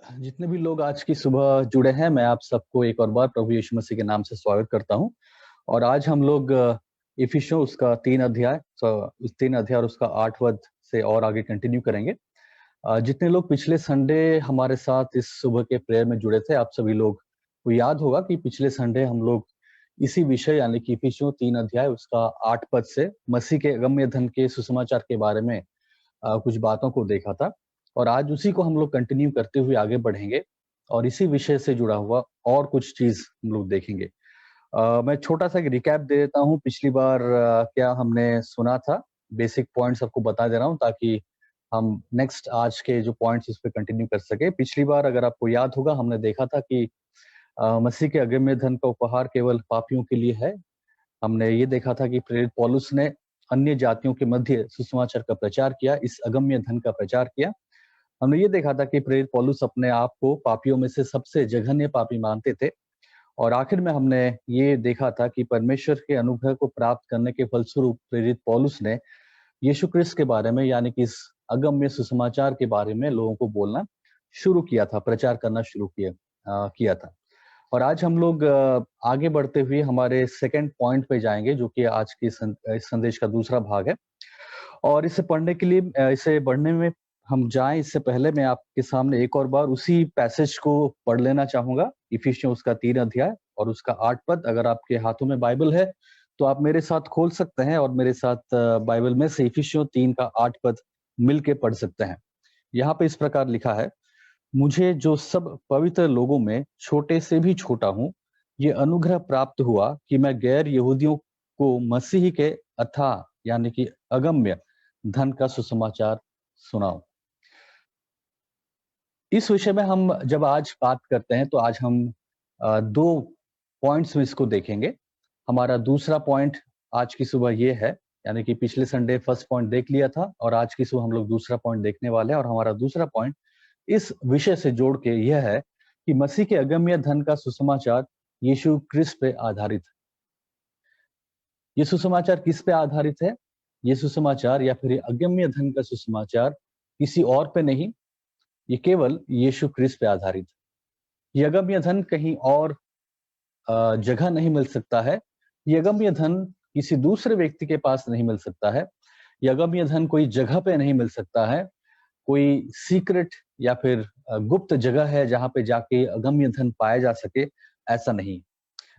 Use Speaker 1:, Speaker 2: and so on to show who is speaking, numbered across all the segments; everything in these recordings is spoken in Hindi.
Speaker 1: जितने भी लोग आज की सुबह जुड़े हैं, मैं आप सबको एक और बार प्रभु यीशु मसीह के नाम से स्वागत करता हूँ। और आज हम लोग इफिसियों उसका 3 अध्याय उस 3 अध्याय और उसका 8 वद से और आगे कंटिन्यू करेंगे। जितने लोग पिछले संडे हमारे साथ इस सुबह के प्रेयर में जुड़े थे, आप सभी लोग को याद होगा कि पिछले संडे हम लोग इसी विषय यानी कि इफिसियों 3 अध्याय उसका 8 पद से मसीह के अगम्य धन के सुसमाचार के बारे में कुछ बातों को देखा था। और आज उसी को हम लोग कंटिन्यू करते हुए आगे बढ़ेंगे और इसी विषय से जुड़ा हुआ और कुछ चीज हम लोग देखेंगे। मैं छोटा सा एक रिकैप दे देता हूँ, पिछली बार क्या हमने सुना था, बेसिक पॉइंट्स आपको बता दे रहा हूँ ताकि हम नेक्स्ट आज के जो पॉइंट्स इस पे कंटिन्यू कर सके। पिछली बार अगर आपको याद होगा, हमने देखा था कि मसीह के अगम्य धन का उपहार केवल पापियों के लिए है। हमने ये देखा था कि प्रेरित पौलुस ने अन्य जातियों के मध्य सुसमाचार का प्रचार किया, इस अगम्य धन का प्रचार किया। हमने ये देखा था कि प्रेरित पौलुस अपने आप को पापियों में से सबसे जघन्य पापी मानते थे। और आखिर में हमने ये देखा था कि परमेश्वर के अनुग्रह को प्राप्त करने के फलस्वरूप प्रेरित पौलुस ने यीशु क्रिस्त के बारे में यानी कि इस अगम्य सुसमाचार के बारे में लोगों को बोलना शुरू किया था, प्रचार करना शुरू किया था। और आज हम लोग आगे बढ़ते हुए हमारे सेकंड पॉइंट पे जाएंगे, जो कि आज की इस संदेश का दूसरा भाग है। और इसे पढ़ने के लिए इसे पढ़ने में हम जाएं, इससे पहले मैं आपके सामने एक और बार उसी पैसेज को पढ़ लेना चाहूंगा, इफिसियों उसका 3 अध्याय और उसका 8 पद। अगर आपके हाथों में बाइबल है तो आप मेरे साथ खोल सकते हैं और मेरे साथ बाइबल में से इफिसियों 3 का 8 पद मिलके पढ़ सकते हैं। यहाँ पे इस प्रकार लिखा है, मुझे जो सब पवित्र लोगों में छोटे से भी छोटा हूँ, ये अनुग्रह प्राप्त हुआ कि मैं गैर यहूदियों को मसीह के अथाह यानी कि अगम्य धन का सुसमाचार सुनाऊं। इस विषय में हम जब आज बात करते हैं तो आज हम दो पॉइंट्स में इसको देखेंगे। हमारा दूसरा पॉइंट आज की सुबह ये है, यानी कि पिछले संडे फर्स्ट पॉइंट देख लिया था और आज की सुबह हम लोग दूसरा पॉइंट देखने वाले हैं। और हमारा दूसरा पॉइंट इस विषय से जोड़ के यह है कि मसीह के अगम्य धन का सुसमाचार यीशु क्रिस्त पे आधारित है। ये सुसमाचार किस पे आधारित है? ये सुसमाचार या फिर ये अगम्य धन का सुसमाचार किसी और पे नहीं, ये केवल यीशु क्रिस्त पे आधारित है। ये अगम्य धन कहीं और जगह नहीं मिल सकता है। ये अगम्य धन किसी दूसरे व्यक्ति के पास नहीं मिल सकता है। ये अगम्य धन कोई जगह पे नहीं मिल सकता है, कोई सीक्रेट या फिर गुप्त जगह है जहां पे जाके अगम्य धन पाया जा सके, ऐसा नहीं।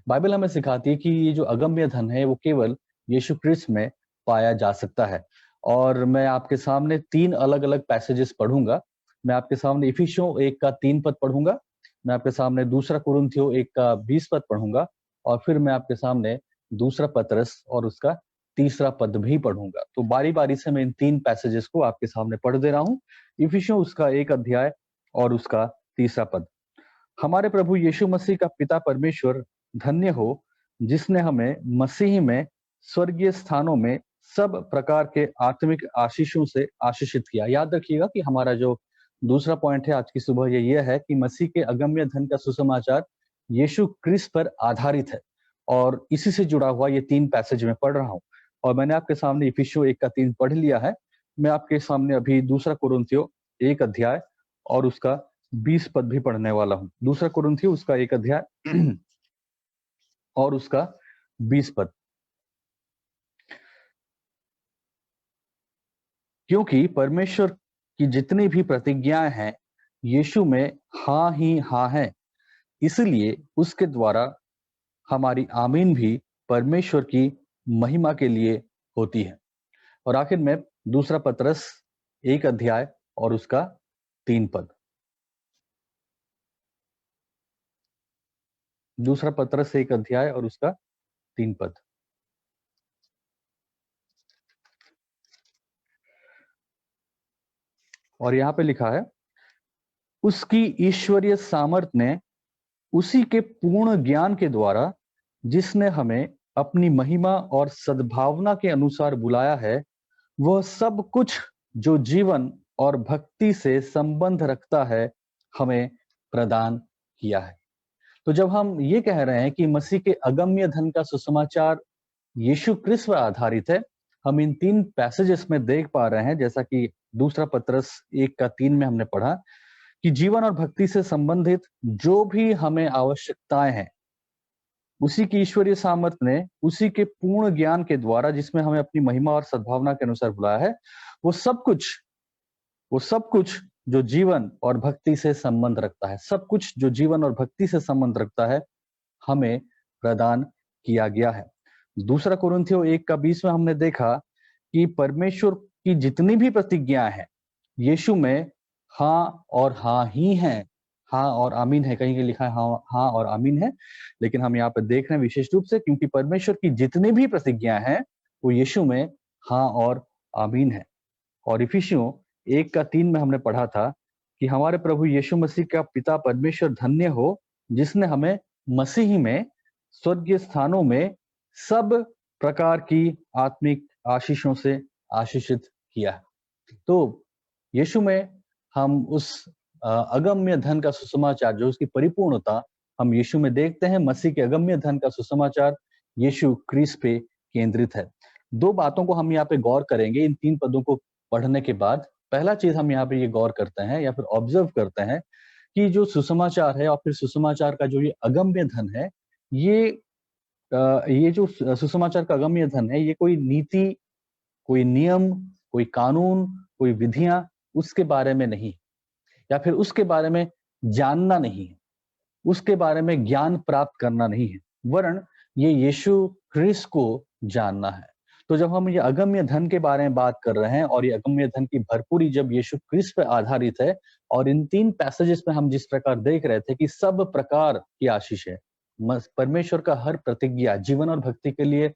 Speaker 1: बाइबल हमें सिखाती है कि ये जो अगम्य धन है वो केवल यीशु क्रिस्त में पाया जा सकता है। और मैं आपके सामने 3 अलग-अलग पैसेजेस पढ़ूंगा। मैं आपके सामने इफिसियों 1 का 3 पद पढ़ूंगा, मैं आपके सामने दूसरा कुरिन्थियों 1 का 20 पद पढ़ूंगा और फिर मैं आपके सामने दूसरा पतरस और उसका तीसरा पद भी पढ़ूंगा। तो बारी-बारी से मैं इन 3 पैसेजेस को आपके सामने पढ़ दे रहा हूँ। इफिसियों उसका 1 अध्याय और उसका तीसरा पद। हमारे प्रभु यीशु मसीह का पिता परमेश्वर धन्य हो, जिसने हमें मसीह में स्वर्गीय स्थानों में सब प्रकार के आत्मिक आशीषों से आशीषित किया। याद रखिएगा कि हमारा जो दूसरा पॉइंट है आज की सुबह ये है कि मसीह के अगम्य धन का सुसमाचार यीशु क्रिस्त पर आधारित है। और इसी से जुड़ा हुआ ये 3 पैसेज में पढ़ रहा हूँ। और मैंने आपके सामने इफिसियों 1 का 3 पढ़ लिया है। मैं आपके सामने अभी दूसरा कुरिन्थियों 1 अध्याय और उसका 20 पद भी पढ़ने वाला हूँ। दूसरा कुरिन्थियों उसका 1 अध्याय और उसका 20 पद। क्योंकि परमेश्वर की जितनी भी प्रतिज्ञाएं हैं यीशु में हाँ ही हाँ है, इसलिए उसके द्वारा हमारी आमीन भी परमेश्वर की महिमा के लिए होती है। और आखिर में दूसरा पतरस 1 अध्याय और उसका 3 पद। दूसरा पतरस 1 अध्याय और उसका 3 पद। और यहाँ पे लिखा है, उसकी ईश्वरीय सामर्थ ने उसी के पूर्ण ज्ञान के द्वारा जिसने हमें अपनी महिमा और सद्भावना के अनुसार बुलाया है, वह सब कुछ जो जीवन और भक्ति से संबंध रखता है हमें प्रदान किया है। तो जब हम ये कह रहे हैं कि मसीह के अगम्य धन का सुसमाचार यीशु क्रिस्त पर आधारित है, हम इन 3 पैसेजेस में देख पा रहे हैं, जैसा कि दूसरा पतरस 1 का 3 में हमने पढ़ा कि जीवन और भक्ति से संबंधित जो भी हमें आवश्यकताएं हैं, उसी की ईश्वरीय सामर्थ्य ने उसी के पूर्ण ज्ञान के द्वारा, जिसमें हमें अपनी महिमा और सद्भावना के अनुसार बुलाया है, वो सब कुछ वो सब कुछ जो जीवन और भक्ति से संबंध रखता है, सब कुछ जो जीवन और भक्ति से संबंध रखता है, हमें प्रदान किया गया है। दूसरा कुरिन्थियों 1:20 में हमने देखा कि परमेश्वर की जितनी भी प्रतिज्ञाएं हैं, यीशु में हाँ और हाँ ही हैं। हाँ और आमीन है, कहीं लिखा है हाँ हाँ और आमीन है, लेकिन हम यहाँ पे देख रहे हैं विशेष रूप से, क्योंकि परमेश्वर की जितनी भी प्रतिज्ञाएं हैं वो यीशु में हाँ और आमीन है। और इफिसियों 1:3 में हमने पढ़ा था कि हमारे प्रभु यीशु मसीह का पिता परमेश्वर धन्य हो, जिसने हमें मसीह में स्वर्गीय स्थानों में सब प्रकार की आत्मिक आशीषों से आशीषित किया है। तो यीशु में हम उस अगम्य धन का सुसमाचार, जो उसकी परिपूर्णता हम यीशु में देखते हैं, मसीह के अगम्य धन का सुसमाचार यीशु क्रिस्त पे केंद्रित है। दो बातों को हम यहाँ पे गौर करेंगे इन 3 पदों को पढ़ने के बाद। पहला चीज हम यहाँ पे ये गौर करते हैं या फिर ऑब्जर्व करते हैं कि जो सुसमाचार है और फिर सुसमाचार का जो ये अगम्य धन है, ये जो सुसमाचार का अगम्य धन है, ये कोई नीति, कोई नियम, कोई कानून, कोई विधियां उसके बारे में नहीं, या फिर उसके बारे में जानना नहीं है, उसके बारे में ज्ञान प्राप्त करना नहीं है, वरन ये यीशु क्रिस्त को जानना है। तो जब हम ये अगम्य धन के बारे में बात कर रहे हैं और ये अगम्य धन की भरपूरी जब यीशु क्रिस्त पे आधारित है, और इन 3 पैसेजेस में हम जिस प्रकार देख रहे थे कि सब प्रकार की आशीष है, परमेश्वर का हर प्रतिज्ञा जीवन और भक्ति के लिए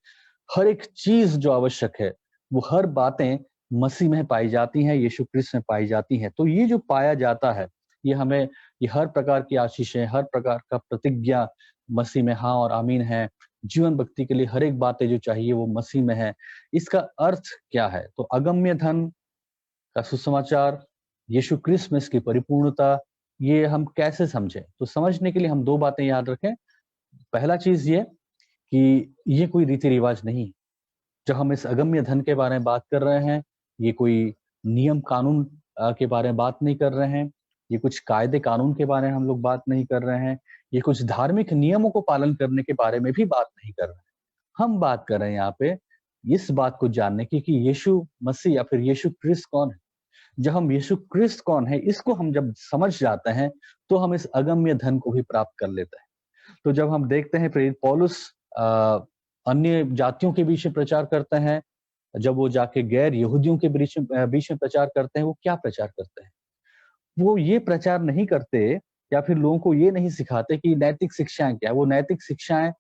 Speaker 1: हर एक चीज जो आवश्यक है, वो हर बातें मसीह में पाई जाती हैं, यीशु क्रिस्त में पाई जाती हैं। तो ये जो पाया जाता है, ये हमें ये हर प्रकार की आशीषें, हर प्रकार का प्रतिज्ञा मसीह में हाँ और आमीन है, जीवन भक्ति के लिए हर एक बातें जो चाहिए वो मसीह में है। इसका अर्थ क्या है? तो अगम्य धन का सुसमाचार, यीशु क्रिस्त में इसकी परिपूर्णता, ये हम कैसे समझें? तो समझने के लिए हम 2 बातें याद रखें। पहला चीज ये कि ये कोई रीति रिवाज नहीं। जब हम इस अगम्य धन के बारे में बात कर रहे हैं, ये कोई नियम कानून के बारे में बात नहीं कर रहे हैं, ये कुछ कायदे कानून के बारे में हम लोग बात नहीं कर रहे हैं, ये कुछ धार्मिक नियमों को पालन करने के बारे में भी बात नहीं कर रहे हैं। हम बात कर रहे हैं यहाँ पे इस बात को जानने की कि यीशु मसीह या फिर यीशु क्रिस्त कौन है। जब हम यीशु क्रिस्त कौन है, इसको हम जब समझ जाते हैं, तो हम इस अगम्य धन को भी प्राप्त कर लेते हैं। तो जब हम देखते हैं प्रेरित पौलुस अन्य जातियों के बीच में प्रचार करते हैं, जब वो जाके गैर यहूदियों के बीच में प्रचार करते हैं, वो क्या प्रचार करते हैं? वो ये प्रचार नहीं करते या फिर लोगों को ये नहीं सिखाते कि नैतिक शिक्षाएं क्या है। वो नैतिक शिक्षाएं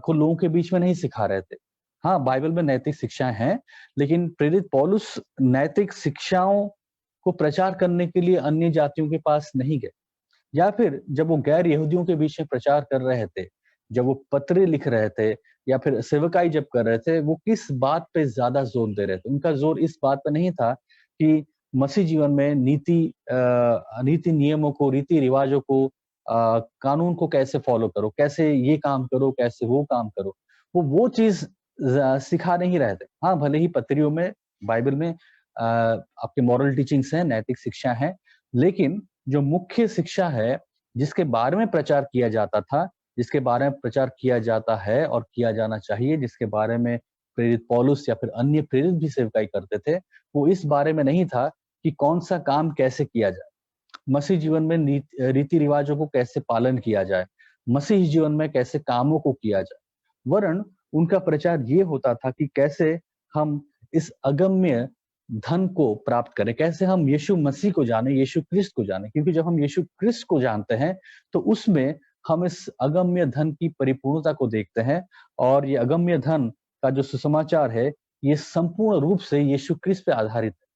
Speaker 1: को लोगों के बीच में नहीं सिखा रहे थे। हाँ, बाइबल में नैतिक शिक्षाएं हैं, लेकिन प्रेरित पौलुस नैतिक शिक्षाओं को प्रचार करने के लिए अन्य जातियों के पास नहीं गए। या फिर जब वो गैर यहूदियों के बीच में प्रचार कर रहे थे, जब वो पत्र लिख रहे थे या फिर सेवकाई जब कर रहे थे, वो किस बात पे ज्यादा जोर दे रहे थे? उनका जोर इस बात पे नहीं था कि मसीह जीवन में नीति नियमों को, रीति रिवाजों को, कानून को कैसे फॉलो करो, कैसे ये काम करो, कैसे वो काम करो। वो चीज सिखा नहीं रहे थे। हाँ, भले ही पत्रियों में, बाइबल में आपके मॉरल टीचिंग्स हैं, नैतिक शिक्षा है, लेकिन जो मुख्य शिक्षा है, जिसके बारे में प्रचार किया जाता था, जिसके बारे में प्रचार किया जाता है और किया जाना चाहिए, जिसके बारे में प्रेरित पौलुस या फिर अन्य प्रेरित भी सेवकाई करते थे, वो इस बारे में नहीं था कि कौन सा काम कैसे किया जाए, मसीह जीवन में रीति रिवाजों को कैसे पालन किया जाए, मसीह जीवन में कैसे कामों को किया जाए, वरन उनका प्रचार ये होता था कि कैसे हम इस अगम्य धन को प्राप्त करें, कैसे हम यीशु मसीह को जाने, यीशु क्रिस्त को जाने। क्योंकि जब हम यीशु क्रिस्त को जानते हैं, तो उसमें हम इस अगम्य धन की परिपूर्णता को देखते हैं, और ये अगम्य धन का जो सुसमाचार है, ये संपूर्ण रूप से यीशु क्रिस्त पे आधारित है।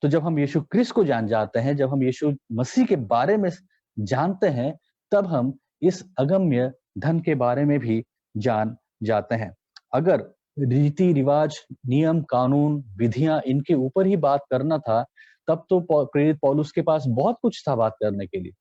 Speaker 1: तो जब हम यीशु क्रिस्त को जान जाते हैं, जब हम यीशु मसीह के बारे में जानते हैं, तब हम इस अगम्य धन के बारे में भी जान जाते हैं। अगर रीति रिवाज, नियम कानून, विधियां, इनके ऊपर ही बात करना था, तब तो प्रेरित पौलुस के पास बहुत कुछ था बात करने के लिए।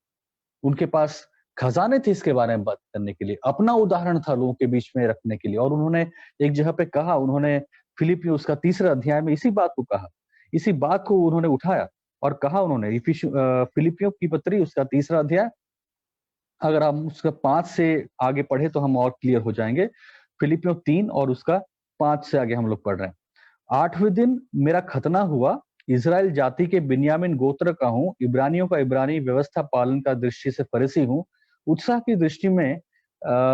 Speaker 1: उनके पास खजाने थे इसके बारे में बात करने के लिए, अपना उदाहरण था लोगों के बीच में रखने के लिए। और उन्होंने एक जगह पे कहा, उन्होंने फिलिपियों उसका 3 अध्याय में इसी बात को कहा, इसी बात को उन्होंने उठाया और कहा उन्होंने फिलिपियों की पत्री उसका 3 अध्याय, अगर हम उसका 5 से आगे पढ़े तो हम और क्लियर हो जाएंगे। फिलिपियों 3 और उसका 5 से आगे हम लोग पढ़ रहे हैं। 8वें दिन मेरा खतना हुआ, इज़राइल जाति के बिन्यामीन गोत्र का हूँ, इब्रानियों का इब्रानी, व्यवस्था पालन का दृष्टि से फरीसी हूँ। उत्साह की दृष्टि में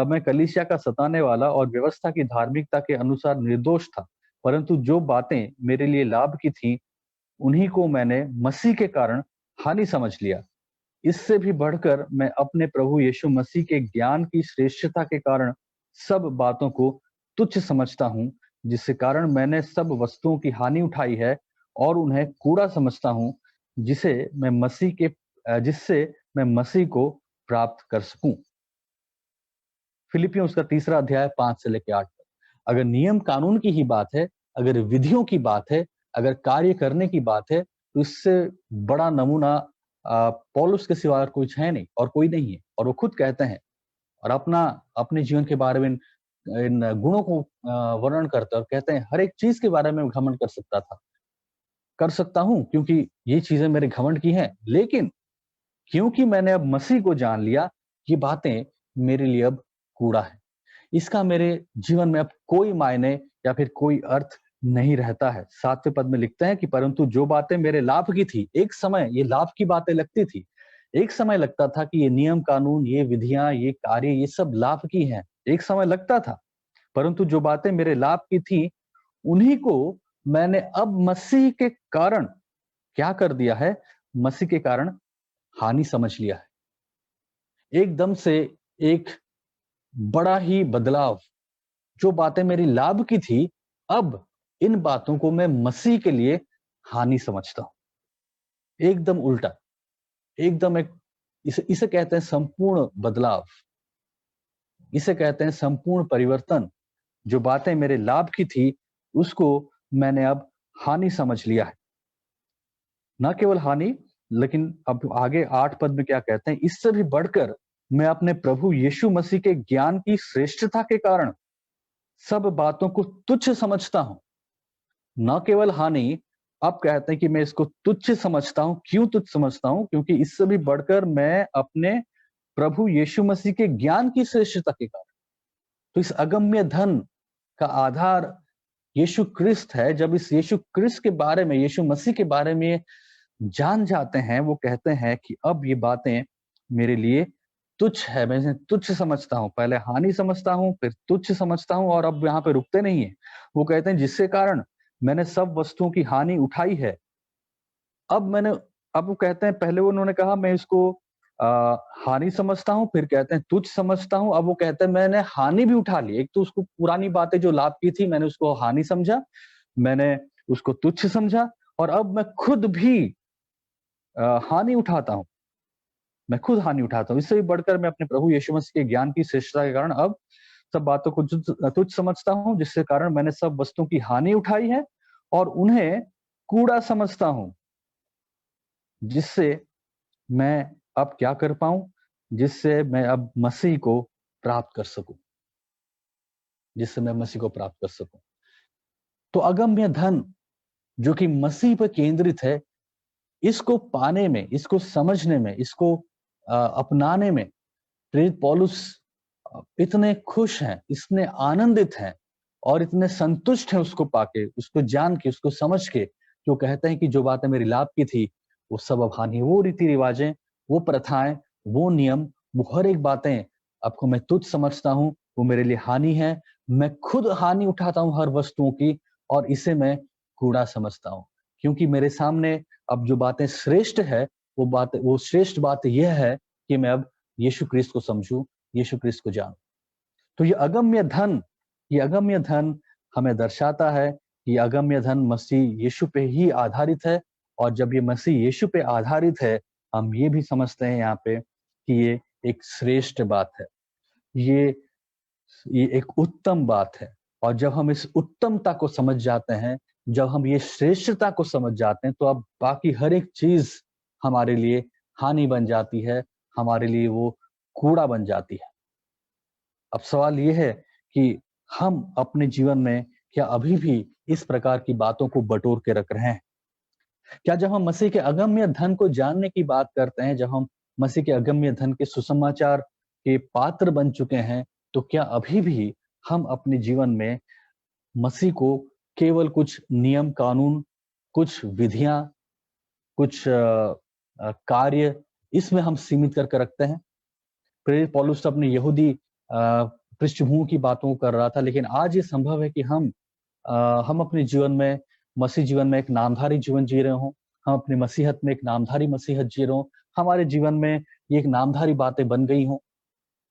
Speaker 1: मैं कलीसिया का सताने वाला और व्यवस्था की धार्मिकता के अनुसार निर्दोष था। परंतु जो बातें मेरे लिए लाभ की थी, उन्हीं को मैंने मसीह के कारण हानि समझ लिया। इससे भी बढ़कर मैं अपने प्रभु यीशु मसीह के ज्ञान की श्रेष्ठता के कारण सब बातों को तुच्छ समझता हूँ, जिससे कारण मैंने सब वस्तुओं की हानि उठाई है और उन्हें कूड़ा समझता हूँ, जिससे मैं मसीह को प्राप्त कर सकूं। फिलिपियों उसका 3 अध्याय 5 से लेकर 8 तक। अगर नियम कानून की ही बात है, अगर विधियों की बात है, अगर कार्य करने की बात है, तो इससे बड़ा नमूना पौलुस के सिवा और कुछ है नहीं और कोई नहीं है। और वो खुद कहते हैं और अपने जीवन के बारे में इन गुणों को वर्णन करते हैं और कहते हैं हर एक चीज के बारे में घमंड कर सकता हूं, क्योंकि ये चीजें मेरे घमंड की हैं। लेकिन क्योंकि मैंने अब मसीह को जान लिया, ये बातें मेरे लिए अब कूड़ा है। इसका मेरे जीवन में अब कोई मायने या फिर कोई अर्थ नहीं रहता है। 7वें पद में लिखते हैं कि परंतु जो बातें मेरे लाभ की थी, एक समय ये लाभ की बातें लगती थी। एक समय लगता था कि ये नियम कानून, ये विधियां, ये कार्य, ये सब लाभ की हैं। एक समय लगता था। परंतु जो बातें मेरे लाभ की थी, उन्हीं को मैंने अब मसीह के कारण क्या कर दिया है? मसीह के कारण हानि समझ लिया है। एकदम से एक बड़ा ही बदलाव। जो बातें मेरी लाभ की थी, अब इन बातों को मैं मसीह के लिए हानि समझता हूं। एकदम उल्टा, एकदम एक इसे कहते हैं संपूर्ण बदलाव, इसे कहते हैं संपूर्ण परिवर्तन। जो बातें मेरे लाभ की थी, उसको मैंने अब हानि समझ लिया है। न केवल हानि, लेकिन अब आगे 8 पद में क्या कहते हैं? इससे भी बढ़कर मैं अपने प्रभु यीशु मसीह के ज्ञान की श्रेष्ठता के कारण सब बातों को तुच्छ समझता हूं। न केवल हानि, अब कहते हैं कि मैं इसको तुच्छ समझता हूं। क्यों तुच्छ समझता हूं? क्योंकि इससे भी बढ़कर मैं अपने प्रभु यीशु मसीह के ज्ञान की श्रेष्ठता के कारण, तो इस अगम्य धन का आधार यीशु क्रिस्त है। जब इस यीशु क्रिस्त के बारे में, यीशु मसीह के बारे में जान जाते हैं, वो कहते हैं कि अब ये बातें मेरे लिए तुच्छ है, मैं इसे तुच्छ समझता हूँ। पहले हानि समझता हूँ, फिर तुच्छ समझता हूँ, और अब यहाँ पे रुकते नहीं है। वो कहते हैं जिससे कारण मैंने सब वस्तुओं की हानि उठाई है। अब वो कहते हैं, पहले उन्होंने कहा मैं इसको हानि समझता हूँ, फिर कहते हैं तुच्छ समझता हूँ। अब वो कहते हैं मैंने हानि भी उठा ली। एक तो उसको पुरानी बातें जो लाभ की थी, मैंने उसको हानि समझा, मैंने उसको तुच्छ समझा, और अब मैं खुद भी हानि उठाता हूँ। मैं खुद हानि उठाता हूँ। इससे भी बढ़कर मैं अपने प्रभु यीशु मसीह के ज्ञान की श्रेष्ठता के कारण अब सब बातों को तुच्छ समझता हूँ, जिससे कारण मैंने सब वस्तुओं की हानि उठाई है और उन्हें कूड़ा समझता हूँ, जिससे मैं अब क्या कर पाऊं? जिससे मैं अब मसीह को प्राप्त कर सकूं, जिससे मैं मसीह को प्राप्त कर सकूं। तो अगम्य धन जो कि मसीह पर केंद्रित है, इसको पाने में, इसको समझने में, इसको अपनाने में प्रेरित पौलुस इतने खुश हैं, इतने आनंदित हैं और इतने संतुष्ट हैं उसको पाके, उसको जान के, उसको समझ के, जो कहते हैं कि जो बातें मेरी लाभ की थी, वो सब अब हानि। वो रीति रिवाजें, वो प्रथाएं, वो नियम, वो हर एक बातें आपको मैं तुच्छ समझता हूँ, वो मेरे लिए हानि है। मैं खुद हानि उठाता हूँ हर वस्तुओं की, और इसे मैं कूड़ा समझता हूँ। क्योंकि मेरे सामने अब जो बातें श्रेष्ठ है, वो श्रेष्ठ बात यह है कि मैं अब यीशु क्रिस्त को समझूं, यीशु क्रिस्त को जानूं। तो ये अगम्य धन हमें दर्शाता है कि ये अगम्य धन मसीह यीशु पे ही आधारित है। और जब ये मसीह यीशु पे आधारित है, हम ये भी समझते हैं यहाँ पे कि ये एक श्रेष्ठ बात है, ये एक उत्तम बात है। और जब हम इस उत्तमता को समझ जाते हैं, जब हम ये श्रेष्ठता को समझ जाते हैं, तो अब बाकी हर एक चीज हमारे लिए हानि बन जाती है, हमारे लिए वो कूड़ा बन जाती है। अब सवाल ये है कि हम अपने जीवन में क्या अभी भी इस प्रकार की बातों को बटोर के रख रहे हैं? क्या जब हम मसीह के अगम्य धन को जानने की बात करते हैं, जब हम मसीह के अगम्य धन के सुसमाचार के पात्र बन चुके हैं, तो क्या अभी भी हम अपने जीवन में मसीह को केवल कुछ नियम कानून, कुछ विधियां, कुछ कार्य, इसमें हम सीमित करके रखते हैं? प्रेरित पौलुस अपने यहूदी पृष्ठभूमि की बातों को कर रहा था, लेकिन आज ये संभव है कि हम अपने जीवन में, मसीह जीवन में एक नामधारी जीवन जी रहे हों, हम अपनी मसीहत में एक नामधारी मसीहत जी रहे हों, हमारे जीवन में ये एक नामधारी बातें बन गई हों।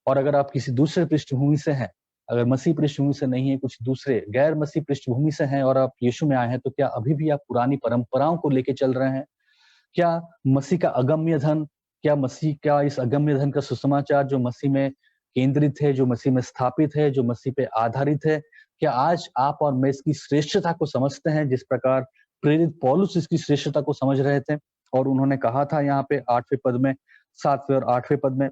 Speaker 1: और अगर आप किसी दूसरे पृष्ठभूमि से हैं, अगर मसीह पृष्ठभूमि से नहीं है, कुछ दूसरे गैर मसीह पृष्ठभूमि से हैं और आप यीशु में आए हैं, तो क्या अभी भी आप पुरानी परंपराओं को लेके चल रहे हैं? क्या मसीह का अगम्य धन, क्या मसीह का इस अगम्य धन का सुसमाचार जो मसीह में केंद्रित है, जो मसीह में स्थापित है, जो मसीह पे आधारित है, क्या आज आप और मैं इसकी श्रेष्ठता को समझते हैं जिस प्रकार प्रेरित पौलुस इसकी श्रेष्ठता को समझ रहे थे? और उन्होंने कहा था यहाँ पे 8वें पद में, 7वें और 8वें पद में,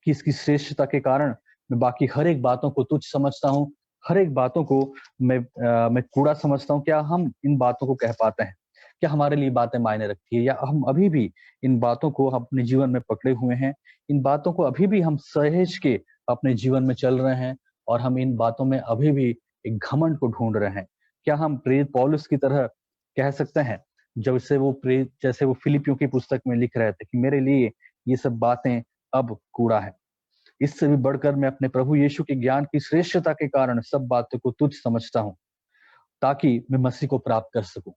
Speaker 1: कि इसकी श्रेष्ठता के कारण मैं बाकी हर एक बातों को तुच्छ समझता हूँ, हर एक बातों को मैं कूड़ा समझता हूँ। क्या हम इन बातों को कह पाते हैं? क्या हमारे लिए बातें मायने रखती है, या हम अभी भी इन बातों को अपने जीवन में पकड़े हुए हैं? इन बातों को अभी भी हम सहेज के अपने जीवन में चल रहे हैं, और हम इन बातों में अभी भी एक घमंड को ढूंढ रहे हैं? क्या हम प्रेरित पौलुस की तरह कह सकते हैं, जैसे वो फिलिपियों की पुस्तक में लिख रहे थे कि मेरे लिए ये सब बातें अब कूड़ा है, इससे भी बढ़कर मैं अपने प्रभु यीशु के ज्ञान की श्रेष्ठता के कारण सब बातों को तुच्छ समझता हूँ, ताकि मैं मसीह को प्राप्त कर सकूं?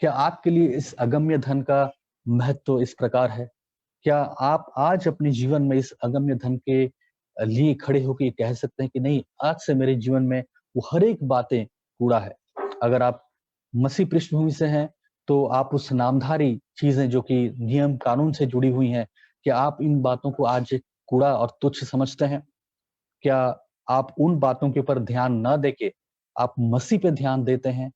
Speaker 1: क्या आपके लिए इस अगम्य धन का महत्व इस प्रकार है? क्या आप आज अपने जीवन में इस अगम्य धन के लिए खड़े होकर कह सकते हैं कि नहीं, आज से मेरे जीवन में वो हर एक बातें कूड़ा है? अगर आप मसीह पृष्ठभूमि से हैं, तो आप उस नामधारी चीजें जो कि नियम कानून से जुड़ी हुई हैं, क्या आप इन बातों को आज कूड़ा और तुच्छ समझते हैं? क्या आप उन बातों के ऊपर ध्यान न देके आप मसीह पे ध्यान देते हैं?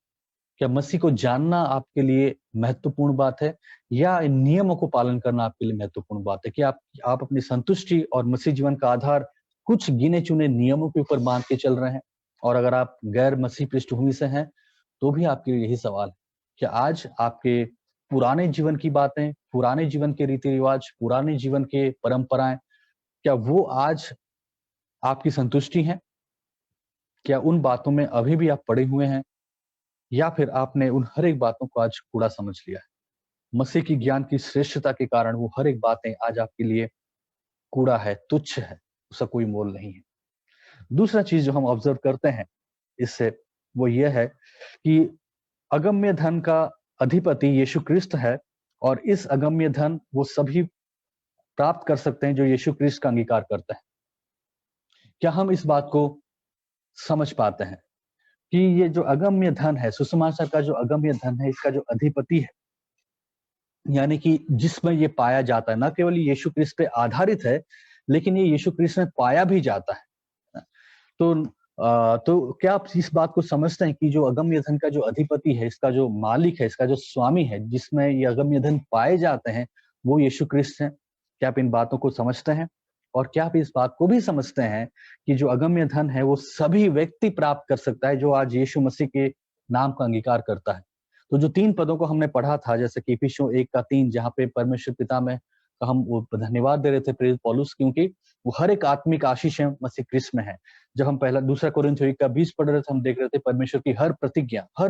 Speaker 1: क्या मसीह को जानना आपके लिए महत्वपूर्ण बात है, या इन नियमों को पालन करना आपके लिए महत्वपूर्ण बात है? कि आप अपनी संतुष्टि और मसीह जीवन का आधार कुछ गिने-चुने नियमों के ऊपर बाँध के चल रहे हैं? और अगर आप गैर मसीह पृष्ठभूमि से हैं, तो भी आपके लिए यही सवाल है। क्या आज आपके पुराने जीवन की बातें, पुराने जीवन के रीति-रिवाज, पुराने जीवन के परंपराएँ, क्या वो आज आपकी संतुष्टि हैं? क्या उन बातों में अभी भी आप पड़े हुए हैं, या फिर आपने उन हर एक बातों को आज कूड़ा समझ लिया है? मसीह की ज्ञान की श्रेष्ठता के कारण वो हर एक बातें आज आपके लिए कूड़ा है, तुच्छ है, उसका कोई मोल नहीं है। दूसरा चीज़ जो हम ऑब्ज़र्व करते हैं इससे, वो ये है कि अगम्य धन का अधिपति यीशु क्रिस्ट है, और इस अगम्य धन वो सभी प्राप्त कर सकते हैं जो यीशु क्रिस्ट का अंगीकार करते हैं। क्या हम इस बात को समझ पाते हैं कि ये जो अगम्य धन है, सुसमाचार का जो अगम्य धन है, इसका जो अधिपति है, यानी कि जिसमें ये पाया जाता है, ना केवल यीशु क्रिस्त पे आधारित है, लेकिन ये यीशु क्रिस्त में पाया भी जाता है। तो तो क्या आप इस बात को समझते हैं कि जो अगम्य धन का जो अधिपति है, इसका जो मालिक है, इसका जो स्वामी है, जिसमें ये अगम्य धन पाए जाते हैं, वो यीशु क्रिस्त हैं? क्या आप इन बातों को समझते हैं? और क्या आप इस बात को भी समझते हैं कि जो अगम्य धन है, वो सभी व्यक्ति प्राप्त कर सकता है जो आज यीशु मसीह के नाम का अंगीकार करता है? तो जो 3 पदों को हमने पढ़ा था, जैसे कि इफिसियों 1 का 3, जहाँ पे परमेश्वर पिता में का हम वो धन्यवाद दे रहे थे प्रेरित पौलुस, क्योंकि वो हर एक आत्मिक आशीष है मसीह क्रिस्त में है। जब हम पहला दूसरा कोरिन्थियों 1 का 20 पढ़ रहे थे, हम देख रहे थे परमेश्वर की हर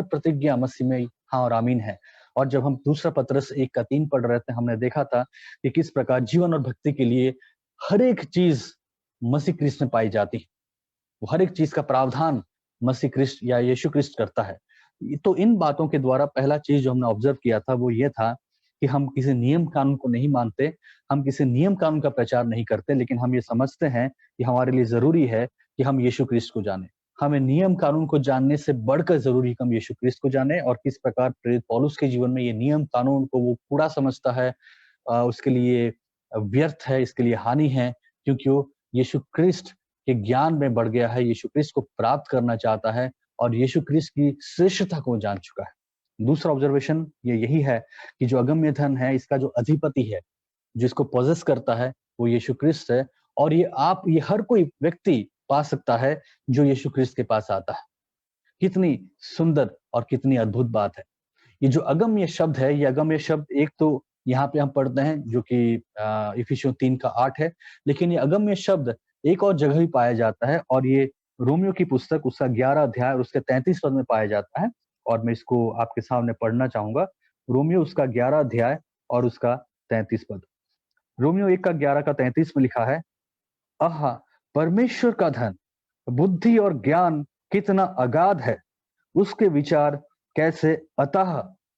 Speaker 1: प्रतिज्ञा मसीह में हाँ और आमीन है। और जब हम दूसरा पतरस 1 का 3 पढ़ रहे थे, हमने देखा था कि किस प्रकार जीवन और भक्ति के लिए हर एक चीज मसीह क्रिस्त में पाई जाती है। वो हर एक चीज का प्रावधान मसीह क्रिस्त या यीशु क्रिस्त करता है। तो इन बातों के द्वारा पहला चीज जो हमने ऑब्जर्व किया था, वो ये था कि हम किसी नियम कानून को नहीं मानते, हम किसी नियम कानून का प्रचार नहीं करते, लेकिन हम ये समझते हैं कि हमारे लिए जरूरी है कि हम यीशु क्रिस्त को जाने। हमें नियम कानून को जानने से बढ़कर जरूरी है कि हम यीशु क्रिस्त को जाने, और किस प्रकार प्रेरित पौलुस के जीवन में ये नियम कानून को वो कूड़ा समझता है, उसके लिए व्यर्थ है, इसके लिए हानि है, क्योंकि वो यीशु क्रिस्त के ज्ञान में बढ़ गया है, यीशु क्रिस्त को प्राप्त करना चाहता है, और यीशु क्रिस्त की श्रेष्ठता को जान चुका है। दूसरा ऑब्जर्वेशन ये यही है कि जो अगम्य धन है, इसका जो अधिपति है, जिसको पॉजेस करता है, वो यीशु क्रिस्त है, और ये हर कोई व्यक्ति पा सकता है जो यीशु क्रिस्त के पास आता है। कितनी सुंदर और कितनी अद्भुत बात है। ये जो अगम्य शब्द है, ये अगम्य शब्द एक तो यहाँ पे हम पढ़ते हैं जो कि इफिसियों 3:8 है, लेकिन ये अगम्य शब्द एक और जगह भी पाया जाता है और ये रोमियो की पुस्तक उसका 11 अध्याय और उसके 33 पद में पाया जाता है और मैं इसको आपके सामने पढ़ना चाहूंगा। रोमियो उसका 11 अध्याय और उसका 33 पद। रोमियो 1 का 11 का 33 में लिखा है, आहा, परमेश्वर का धन, बुद्धि और ज्ञान कितना अगाध है, उसके विचार कैसे अथाह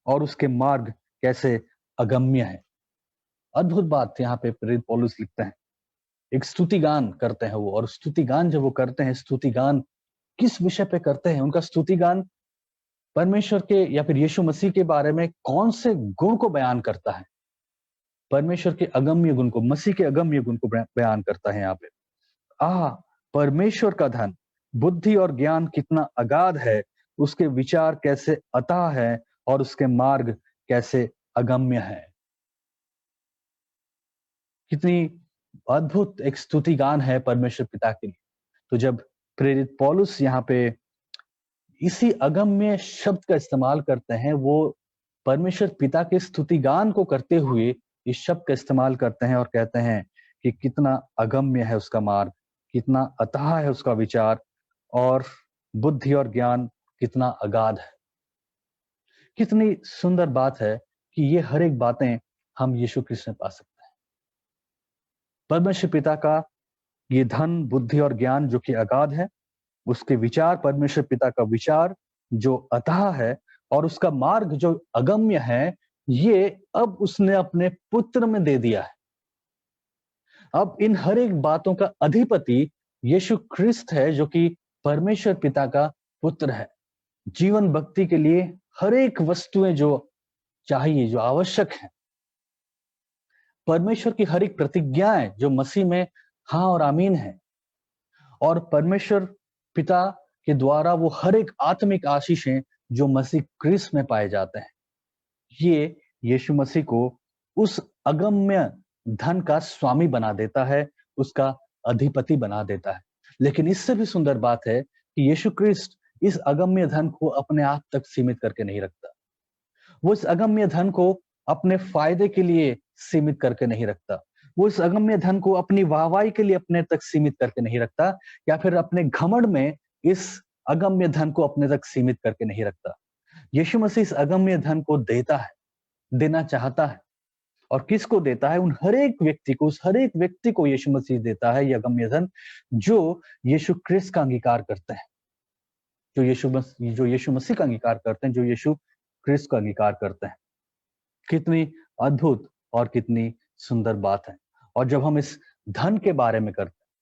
Speaker 1: और उसके मार्ग कैसे अगम्य है। अद्भुत बात यहाँ पे प्रेरित पौलुस लिखते हैं। एक स्तुति गान करते हैं वो, और स्तुति गान जब वो करते हैं, स्तुति गान किस विषय पे करते हैं? उनका स्तुति गान परमेश्वर के या फिर यीशु मसीह के बारे में कौन से गुण को बयान करता है? परमेश्वर के अगम्य गुण को, मसीह के अगम्य गुण को बयान करता है यहाँ पे। आह, परमेश्वर का धन, बुद्धि और ज्ञान कितना अगाध है, उसके विचार कैसे अथाह है और उसके मार्ग कैसे अगम्य है। कितनी अद्भुत एक स्तुति गान है परमेश्वर पिता के लिए। तो जब प्रेरित पौलुस यहाँ पे इसी अगम्य शब्द का इस्तेमाल करते हैं, वो परमेश्वर पिता के स्तुति गान को करते हुए इस शब्द का इस्तेमाल करते हैं और कहते हैं कि कितना अगम्य है उसका मार्ग, कितना अथाह है उसका विचार और बुद्धि और ज्ञान कितना अगाध है। कितनी सुंदर बात है कि ये हर एक बातें हम यीशु कृष्ण में पा सकते हैं। परमेश्वर पिता का ये धन, बुद्धि और ज्ञान जो कि अगाध है, उसके विचार, परमेश्वर पिता का विचार जो अथाह है और उसका मार्ग जो अगम्य है, ये अब उसने अपने पुत्र में दे दिया है। अब इन हर एक बातों का अधिपति यीशु ख्रिस्त है, जो कि परमेश्वर पिता का पुत्र है। जीवन भक्ति के लिए हर एक वस्तुएं जो चाहिए, जो आवश्यक है, परमेश्वर की हर एक प्रतिज्ञाएं जो मसीह में हाँ और आमीन है, और परमेश्वर पिता के द्वारा वो हर एक आत्मिक आशीषें जो मसीह क्रिस्त में पाए जाते हैं, ये यीशु मसीह को उस अगम्य धन का स्वामी बना देता है, उसका अधिपति बना देता है। लेकिन इससे भी सुंदर बात है कि यीशु क्रिस्त इस अगम्य धन को अपने आप तक सीमित करके नहीं रखता। वो इस अगम्य धन को अपने फायदे के लिए सीमित करके नहीं रखता। वो इस अगम्य धन को अपनी वाहवाही के लिए अपने तक सीमित करके नहीं रखता, या फिर अपने घमंड में इस अगम्य धन को अपने तक सीमित करके नहीं रखता। यीशु मसीह इस अगम्य धन को देता है, देना चाहता है। और किसको देता है? उन हर एक व्यक्ति को, उस हर एक व्यक्ति को यीशु मसीह देता है यह अगम्य धन, जो यीशु क्रिस्त का अंगीकार करते हैं, जो यीशु मसीह का अंगीकार करते हैं, जो यीशु क्रिस्त का अंगीकार करते हैं। कितनी अद्भुत और कितनी सुंदर बात है। और जब हम इस धन के बारे में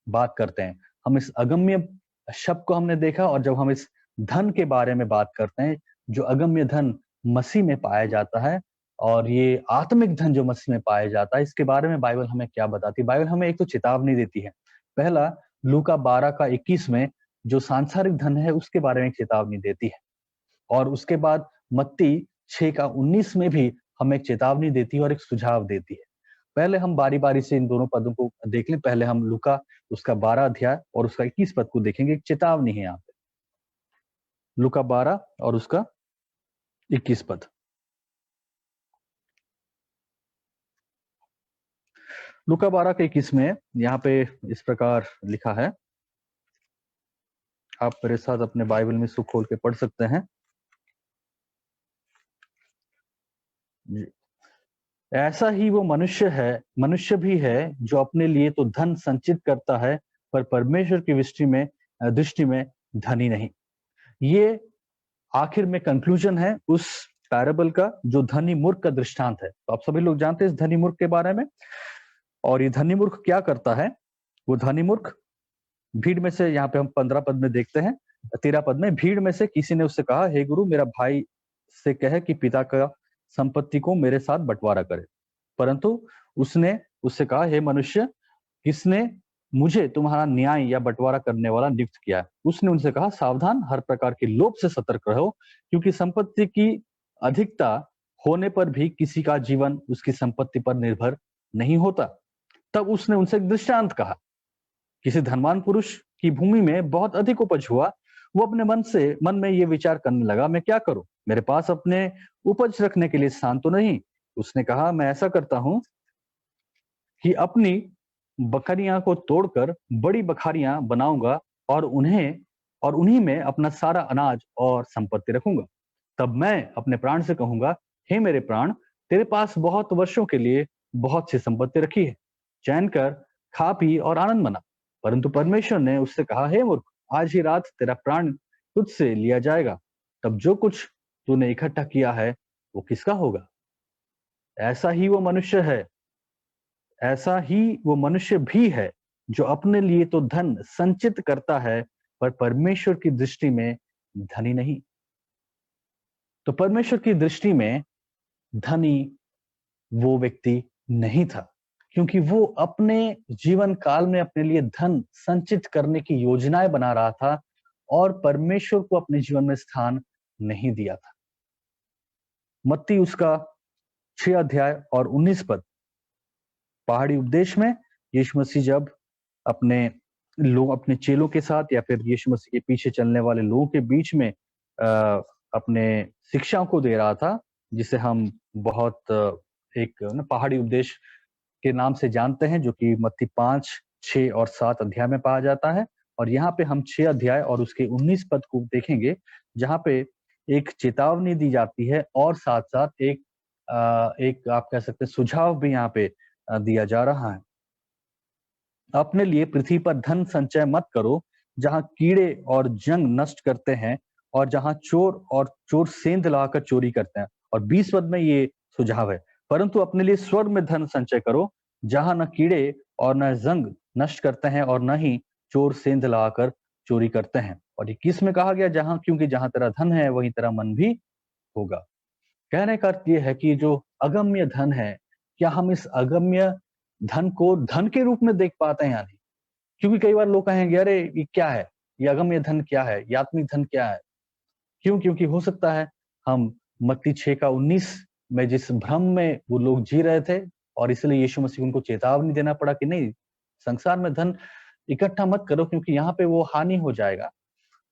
Speaker 1: बात करते हैं, हम इस अगम्य शब्द को हमने देखा, और जब हम इस धन के बारे में बात करते हैं, जो अगम्य धन मसीह में पाया जाता है, और ये आत्मिक धन जो मसीह में पाया जाता है, इसके बारे में बाइबल हमें क्या बताती है? बाइबल हमें एक तो चेतावनी देती है। पहला, लूका 12 का 21 में जो सांसारिक धन है उसके बारे में चेतावनी देती है, और उसके बाद मत्ती 6 का 19 में भी हमें एक चेतावनी देती है और एक सुझाव देती है। पहले हम बारी-बारी से इन दोनों पदों को देख लें। पहले हम लूका उसका 12 अध्याय और उसका 21 पद को देखेंगे। एक चेतावनी है यहाँ पे, लूका 12 और उसका 21 पद। लूका 12 के 21 में यहाँ पे इस प्रकार लिखा है, आप मेरे साथ अपने बाइबल में इसको खोल के पढ़ सकते हैं जी। ऐसा ही वो मनुष्य भी है जो अपने लिए तो धन संचित करता है, पर परमेश्वर की दृष्टि में धनी नहीं। ये आखिर में कंक्लूजन है उस पैराबल का, जो धनी मूर्ख का दृष्टांत है। तो आप सभी लोग जानते हैं इस धनी मूर्ख के बारे में। और ये धनी मूर्ख क्या करता है? वो धनी मूर्ख भीड़ में से, यहाँ पे हम 15 पद में देखते हैं, 13 पद में, भीड़ में से किसी ने उससे कहा, हे गुरु, मेरा भाई से कहे कि पिता का संपत्ति को मेरे साथ बंटवारा करे। परंतु उसने उससे कहा, हे मनुष्य, किसने मुझे तुम्हारा न्याय या बंटवारा करने वाला नियुक्त किया है? उसने उनसे कहा, सावधान, हर प्रकार के लोभ से सतर्क रहो, क्योंकि संपत्ति की अधिकता होने पर भी किसी का जीवन उसकी संपत्ति पर निर्भर नहीं होता। तब उसने उनसे एक दृष्टांत कहा। किसी धनवान पुरुष की भूमि में बहुत अधिक उपज हुआ। वो अपने मन में ये विचार करने लगा, मैं क्या करूं? मेरे पास अपने उपज रखने के लिए स्थान तो नहीं। उसने कहा, मैं ऐसा करता हूं कि अपनी बकरियां को तोड़कर बड़ी बखारियां बनाऊंगा और उन्हीं में अपना सारा अनाज और संपत्ति रखूंगा। तब मैं अपने प्राण से कहूंगा, हे मेरे प्राण, तेरे पास बहुत वर्षों के लिए बहुत सी संपत्ति रखी है, चैन कर, खा पी और आनंद मना। परंतु परमेश्वर ने उससे कहा, हे मूर्ख, आज ही रात तेरा प्राण तुझसे लिया जाएगा। तब जो कुछ तूने इकट्ठा किया है वो किसका होगा? ऐसा ही वो मनुष्य है ऐसा ही वो मनुष्य भी है जो अपने लिए तो धन संचित करता है, पर परमेश्वर की दृष्टि में धनी नहीं। तो परमेश्वर की दृष्टि में धनी वो व्यक्ति नहीं था, क्योंकि वो अपने जीवन काल में अपने लिए धन संचित करने की योजनाएं बना रहा था और परमेश्वर को अपने जीवन में स्थान नहीं दिया था। मत्ती उसका 6 अध्याय और 19 पद, पहाड़ी उपदेश में यीशु मसीह जब अपने चेलों के साथ या फिर यीशु मसीह के पीछे चलने वाले लोगों के बीच में अपने शिक्षाओं को दे रहा था, जिसे हम बहुत एक ना पहाड़ी उपदेश के नाम से जानते हैं, जो कि मत्ती 5, 6 और 7 अध्याय में पाया जाता है। और यहाँ पे हम 6 अध्याय और उसके 19 पद को देखेंगे, जहाँ पे एक चेतावनी दी जाती है और साथ-साथ एक आप कह सकते हैं सुझाव भी यहाँ पे दिया जा रहा है। अपने लिए पृथ्वी पर धन संचय मत करो, जहाँ कीड़े और जंग नष्ट करते हैं और जहाँ चोर सेंध लगाकर चोरी करते हैं। और 20 पद में ये सुझाव है, परंतु अपने लिए स्वर्ग में धन संचय करो, जहाँ न कीड़े और न जंग नष्ट करते हैं और न ही चोर सेंध लगाकर चोरी करते हैं। और 21 में कहा गया, क्योंकि जहाँ तेरा धन है वहीं तेरा मन भी होगा। कहने का अर्थ ये है कि जो अगम्य धन है, क्या हम इस अगम्य धन को धन के रूप में देख पाते हैं या नहीं? क्योंकि कई बार लोग कहेंगे, अरे ये क्या है? ये अगम्य धन क्या है? ये आत्मिक धन क्या है? क्यों? क्योंकि हो सकता है हम मत्ती 6 का 19 में जिस भ्रम में वो लोग जी रहे थे और इसलिए यीशु मसीह को उनको चेतावनी देना पड़ा कि नहीं, संसार में धन इकट्ठा मत करो, क्योंकि यहाँ पे वो हानि हो जाएगा।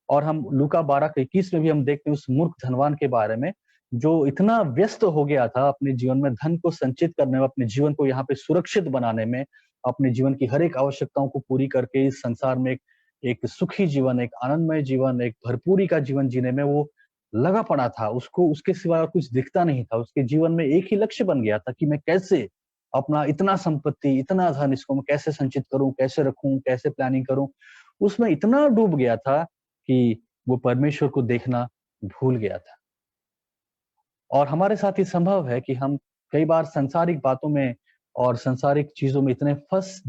Speaker 1: और हम लूका 12 के 21 में भी हम देखते हैं उस मूर्ख धनवान के बारे में, जो इतना व्यस्त हो गया था अपने जीवन में धन को संचित करने में, अपने जीवन को यहाँ पे सुरक्षित बनाने में, अपने जीवन की हर एक आवश्यकताओं को पूरी करके इस संसार में एक सुखी जीवन, एक आनंदमय जीवन, एक भरपूरी का जीवन जीने में वो लगा पड़ा था। उसको उसके सिवा और कुछ दिखता नहीं था। उसके जीवन में एक ही लक्ष्य बन गया था कि मैं कैसे अपना इतना संपत्ति, इतना धन, इसको मैं कैसे संचित करूँ, कैसे रखूँ, कैसे प्लानिंग करूँ। उसमें इतना डूब गया था कि वो परमेश्वर को देखना भूल गया था। और हमारे साथ ये संभव है कि हम कई बार सांसारिक बातों में और सांसारिक चीज़ों में इतने फँस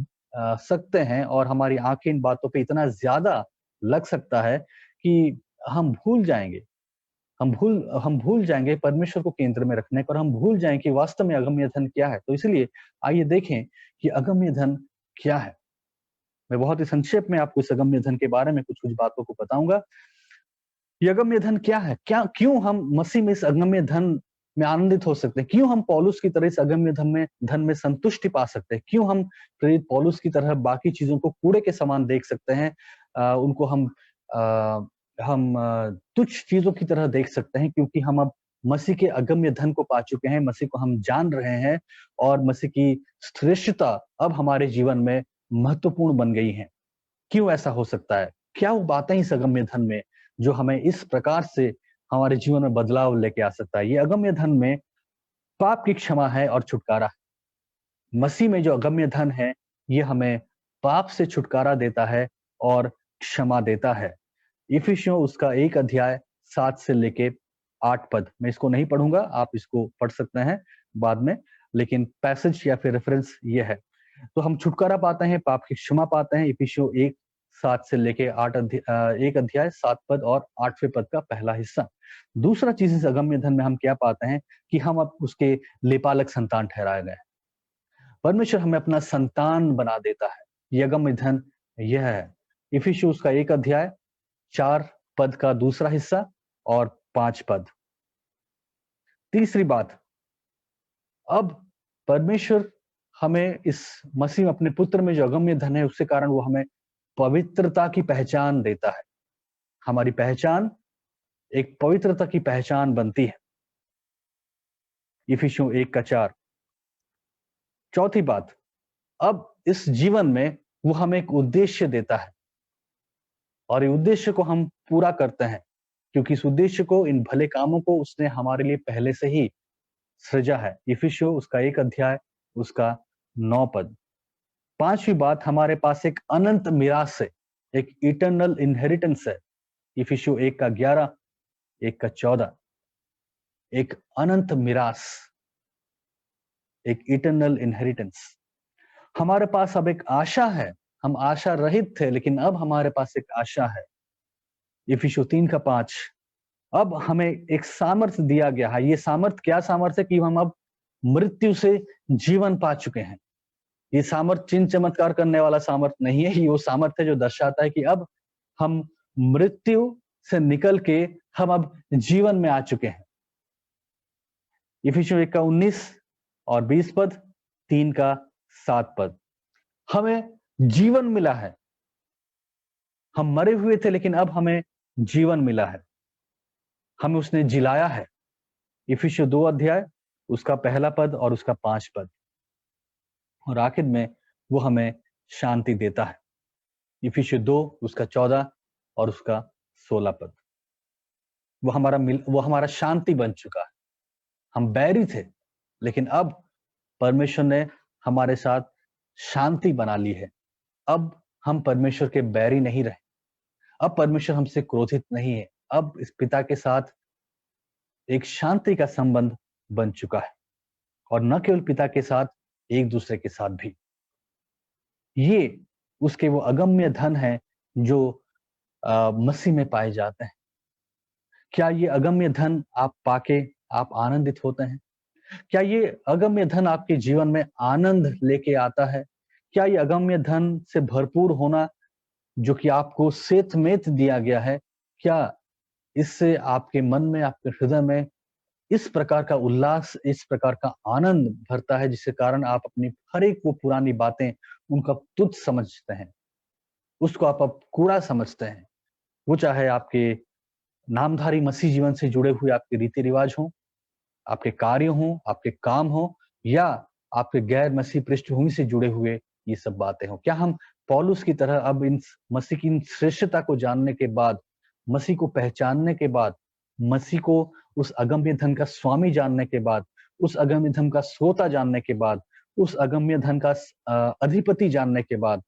Speaker 1: सकते हैं और हमारी आँखें इन बातों पे इतना ज़्यादा लग सकता है कि हम भूल जाएँगे। हम भूल जाएँगे परमेश्वर को केंद्र में रखने को और हम भूल जाएँ कि वास्तव में अगम्य धन क्या है। तो इसलिए आइए देखें कि अगम्य धन क्या है? मैं बहुत ही संक्षेप में आपको इस अगम्य धन के बारे में कुछ-कुछ बातों को बताऊँगा। ये अगम्य धन क्या है? क्यों हम मसीह में इस अगम्य धन में आनंदित हो सकते हैं? क्यों हम पौलुस की तरह इस अगम्य धन में संतुष्टि पा सकते हैं? क्यों हम प्रेरित पौलुस की तरह बाकी चीज़ों को कूड़े के समान देख सकते हैं? उनको हम तुच्छ चीज़ों की तरह देख सकते हैं, क्योंकि हम अब मसीह के अगम्य धन को पा चुके हैं, मसीह को हम जान रहे हैं और मसीह की श्रेष्ठता अब हमारे जीवन में महत्वपूर्ण बन गई है। क्यों ऐसा हो सकता है? क्या वो बातें इस अगम्य धन में जो हमें इस प्रकार से हमारे जीवन में बदलाव लेके आ सकता है? ये अगम्य धन में पाप की क्षमा है और छुटकारा है। मसीह में जो अगम्य धन है, ये हमें पाप से छुटकारा देता है और क्षमा देता है। इफिसियों उसका 1 अध्याय 7 से लेके 8 पद, मैं इसको नहीं पढ़ूँगा, आप इसको पढ़ सकते हैं बाद में, लेकिन पैसेज या फिर रेफरेंस ये है। तो हम छुटकारा पाते हैं, पाप की क्षमा पाते हैं। इफिसियों 1 7 से लेके 1 अध्याय 7 पद और 8वें पद का पहला हिस्सा। दूसरा चीज़ इस अगम्य धन में हम क्या पाते हैं कि हम अब उसके लेपालक संतान ठहराए गए हैं। परमेश्वर हमें अपना संतान बना देता है। ये अगम्य धन यह है। इफिसियों उसका 1 अध्याय 4 पद का दूसरा हिस्सा और 5 पद। तीसरी बात, अब परमेश्वर हमें इस मसीह में अपने पुत्र में जो अगम्य धन है, उसके कारण वो हमें पवित्रता की पहचान देता है। हमारी पहचान एक पवित्रता की पहचान बनती है। इफिसियों 1:4। चौथी बात, अब इस जीवन में वो हमें एक उद्देश्य देता है और ये उद्देश्य को हम पूरा करते हैं, क्योंकि इस उद्देश्य को, इन भले कामों को उसने हमारे लिए पहले से ही सृजा है। इफिसियों उसका 1 अध्याय उसका 9 पद। पांचवी बात, हमारे पास एक अनंत मिरास है, एक इटर्नल इनहेरिटेंस है। इफिसियों 1:11, 1:14। एक अनंत मिरास, एक इटर्नल इनहेरिटेंस। हमारे पास अब एक आशा है। हम आशा रहित थे, लेकिन अब हमारे पास एक आशा है। इफिसियों 3:5। अब हमें एक सामर्थ्य दिया गया है। ये सामर्थ्य क्या सामर्थ्य है कि हम अब मृत्यु से जीवन पा चुके हैं। ये सामर्थ्य चिन्ह चमत्कार करने वाला सामर्थ्य नहीं है। ये वो सामर्थ्य है जो दर्शाता है कि अब हम मृत्यु से निकल के हम अब जीवन में आ चुके हैं। इफिसियों 1:19 और 20 पद, 3:7 पद। हमें जीवन मिला है। हम मरे हुए थे, लेकिन अब हमें जीवन मिला है। हमें उसने जिलाया है। इफिसियों 2 अध्याय उसका 1 पद और उसका 5 पद। और आखिर में वो हमें शांति देता है। इफिसियों 2 उसका 14 और उसका 16 पद। वो हमारा शांति बन चुका है। हम बैरी थे, लेकिन अब परमेश्वर ने हमारे साथ शांति बना ली है। अब हम परमेश्वर के बैरी नहीं रहे। अब परमेश्वर हमसे क्रोधित नहीं है। अब इस पिता के साथ एक शांति का संबंध बन चुका है, और न केवल पिता के साथ, एक दूसरे के साथ भी। ये उसके वो अगम्य धन है जो मसीह में पाए जाते हैं। क्या ये अगम्य धन आप पाके आप आनंदित होते हैं? क्या ये अगम्य धन आपके जीवन में आनंद लेके आता है? क्या ये अगम्य धन से भरपूर होना जो कि आपको सेतमेत दिया गया है, क्या इससे आपके मन में, आपके हृदय में इस प्रकार का उल्लास, इस प्रकार का आनंद भरता है, जिसके कारण आप अपनी हर एक वो पुरानी बातें उनको आप तुच्छ समझते हैं, उसको आप अब कूड़ा समझते हैं। वो चाहे आपके नामधारी मसीह जीवन से जुड़े हुए आपके रीति रिवाज हों, आपके कार्य हों, आपके काम हों, या आपके गैर मसीह पृष्ठभूमि से जुड़े हुए ये सब बातें हों। क्या हम पौलुस की तरह अब इन मसीह की इन श्रेष्ठता को जानने के बाद, मसीह को पहचानने के बाद, मसीह को उस अगम्य धन का स्वामी जानने के बाद, उस अगम्य धन का श्रोता जानने के बाद, उस अगम्य धन का अधिपति जानने के बाद,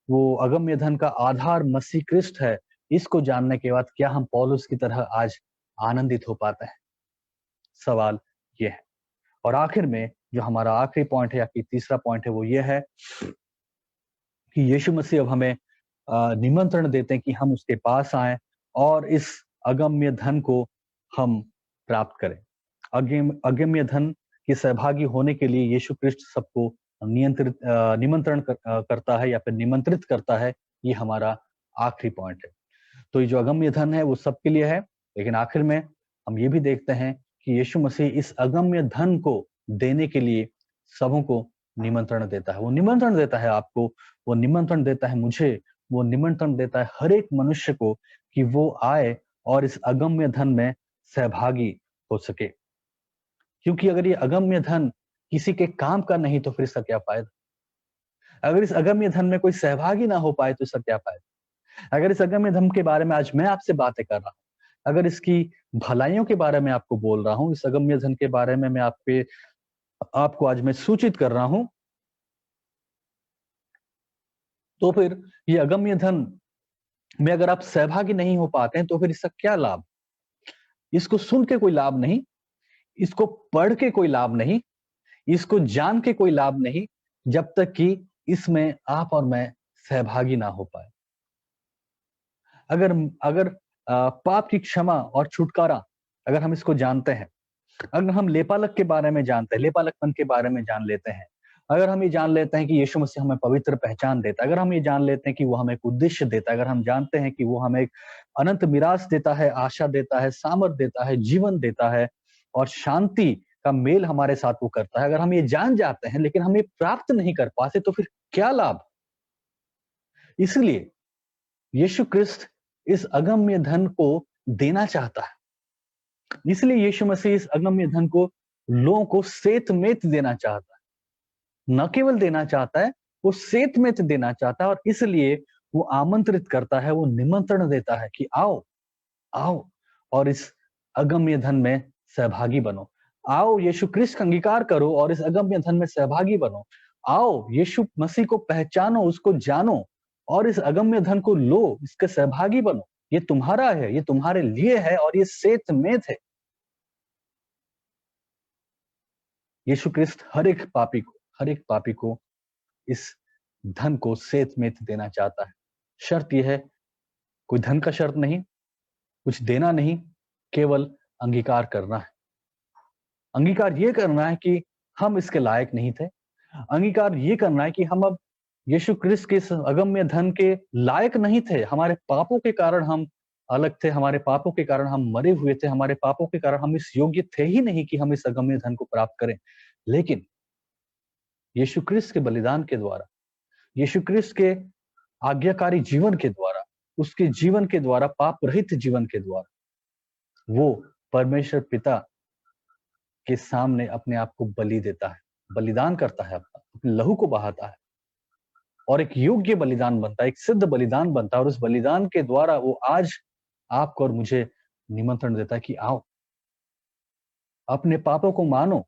Speaker 1: वो अगम्य धन का आधार मसीह क्रिस्ट है, इसको जानने के बाद क्या हम पौलुस की तरह आज आनंदित हो पाते हैं? सवाल ये है। और आखिर में जो हमारा आखिरी पॉइंट है, या कि तीसरा पॉइंट है, वो ये है कि यीशु मसीह अब हमें निमंत्रण देते हैं कि हम उसके पास आएं और इस अगम्य धन को हम प्राप्त करें। अगम्य धन के सहभागी होने के लिए यीशु क्रिस्ट सबको निमंत्रण करता है, या फिर निमंत्रित करता है। ये हमारा आखिरी पॉइंट है। तो ये जो अगम्य धन है वो सबके लिए है, लेकिन आखिर में हम ये भी देखते हैं कि यीशु मसीह इस अगम्य धन को देने के लिए सबों को निमंत्रण देता है। वो निमंत्रण देता है आपको, वो निमंत्रण देता है मुझे, वो निमंत्रण देता है हर एक मनुष्य को कि वो आए और इस अगम्य धन में सहभागी हो सके। क्योंकि अगर ये अगम्य धन किसी के काम का नहीं तो फिर इसका क्या फायदा? अगर इस अगम्य धन में कोई सहभागी ना हो पाए तो इसका क्या फायदा? अगर इस अगम्य धन के बारे में आज मैं आपसे बातें कर रहा हूँ, अगर इसकी भलाइयों के बारे में आपको बोल रहा हूँ, इस अगम्य धन के बारे में मैं आपको आज मैं सूचित कर रहा हूँ, तो फिर ये अगम्य धन में अगर आप सहभागी नहीं हो पाते हैं तो फिर इसका क्या लाभ? इसको सुन के कोई लाभ नहीं, इसको पढ़ के कोई लाभ नहीं, इसको जान के कोई लाभ नहीं, जब तक कि इसमें आप और मैं सहभागी ना हो पाए। अगर अगर पाप की क्षमा और छुटकारा अगर हम इसको जानते हैं, अगर हम लेपालक के बारे में जानते हैं, लेपालकपन के बारे में जान लेते हैं, अगर हम ये जान लेते हैं कि यीशु मसीह हमें पवित्र पहचान देता है, अगर हम ये जान लेते हैं कि वो हमें एक उद्देश्य देता है, अगर हम जानते हैं कि वो हमें एक अनंत मिरास देता है, आशा देता है, सामर्थ देता है, जीवन देता है और शांति का मेल हमारे साथ वो करता है, अगर हम ये जान जाते हैं लेकिन हम ये प्राप्त नहीं कर पाते तो फिर क्या लाभ? इसलिए यीशु क्रिस्त इस अगम्य धन को देना चाहता है। इसलिए यीशु मसीह इस अगम्य धन को लोगों को सेत-मेत देना चाहता है। न केवल देना चाहता है, वो सेत-मेत देना चाहता है और इसलिए वो आमंत्रित करता है, वो निमंत्रण देता है कि आओ, आओ और इस अगम्य धन में सहभागी बनो। आओ यीशु क्रिस्त का अंगीकार करो और इस अगम्य धन में सहभागी बनो। आओ यीशु मसीह को पहचानो, उसको जानो और इस अगम्य धन को लो, इसके सहभागी बनो। ये तुम्हारा है, ये तुम्हारे लिए है और ये सेत-मेत है। यीशु क्रिस्त हर एक पापी को इस धन को सेत-मेत देना चाहता है। शर्त यह है, कोई धन का शर्त नहीं, कुछ देना नहीं, केवल अंगीकार करना है। अंगीकार ये करना है कि हम इसके लायक नहीं थे। अंगीकार ये करना है कि हम अब यीशु क्रिस्त के इस अगम्य धन के लायक नहीं थे। हमारे पापों के कारण हम अलग थे, हमारे पापों के कारण हम मरे हुए थे, हमारे पापों के कारण हम इस योग्य थे ही नहीं कि हम इस अगम्य धन को प्राप्त करें। लेकिन यीशु क्रिस्त के बलिदान के द्वारा, यीशु क्रिस्त के आज्ञाकारी जीवन के द्वारा, उसके जीवन के द्वारा, पाप रहित जीवन के द्वारा, वो परमेश्वर पिता के सामने अपने आप को बलि देता है, बलिदान करता है, अपने लहू को बहाता है और एक योग्य बलिदान बनता है, एक सिद्ध बलिदान बनता है और उस बलिदान के द्वारा वो आज आपको और मुझे निमंत्रण देता है कि आओ, अपने पापों को मानो,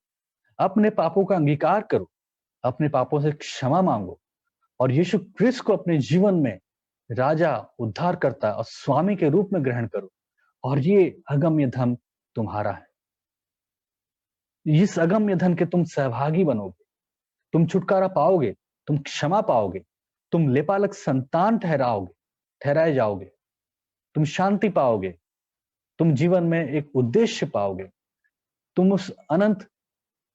Speaker 1: अपने पापों का अंगीकार करो, अपने पापों से क्षमा मांगो और यीशु क्रिस्त को अपने जीवन में राजा, उद्धारकर्ता और स्वामी के रूप में ग्रहण करो और ये अगम्य धन तुम्हारा है। इस अगम्य धन के तुम सहभागी बनोगे, तुम छुटकारा पाओगे, तुम क्षमा पाओगे, तुम लेपालक संतान ठहराए जाओगे, तुम शांति पाओगे, तुम जीवन में एक उद्देश्य पाओगे, तुम उस अनंत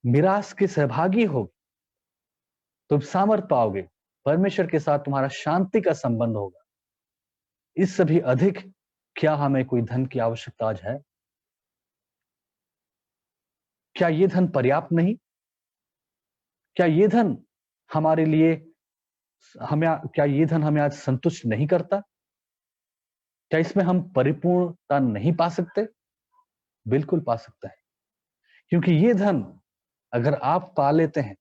Speaker 1: मिरास के सहभागी होगे, तुम सामर्थ पाओगे, परमेश्वर के साथ तुम्हारा शांति का संबंध होगा। इस सभी अधिक क्या हमें कोई धन की आवश्यकता आज है? क्या ये धन पर्याप्त नहीं? क्या ये धन हमारे लिए क्या ये धन हमें आज संतुष्ट नहीं करता? क्या इसमें हम परिपूर्णता नहीं पा सकते? बिल्कुल पा सकते हैं। क्योंकि ये धन अगर आप पा लेते हैं,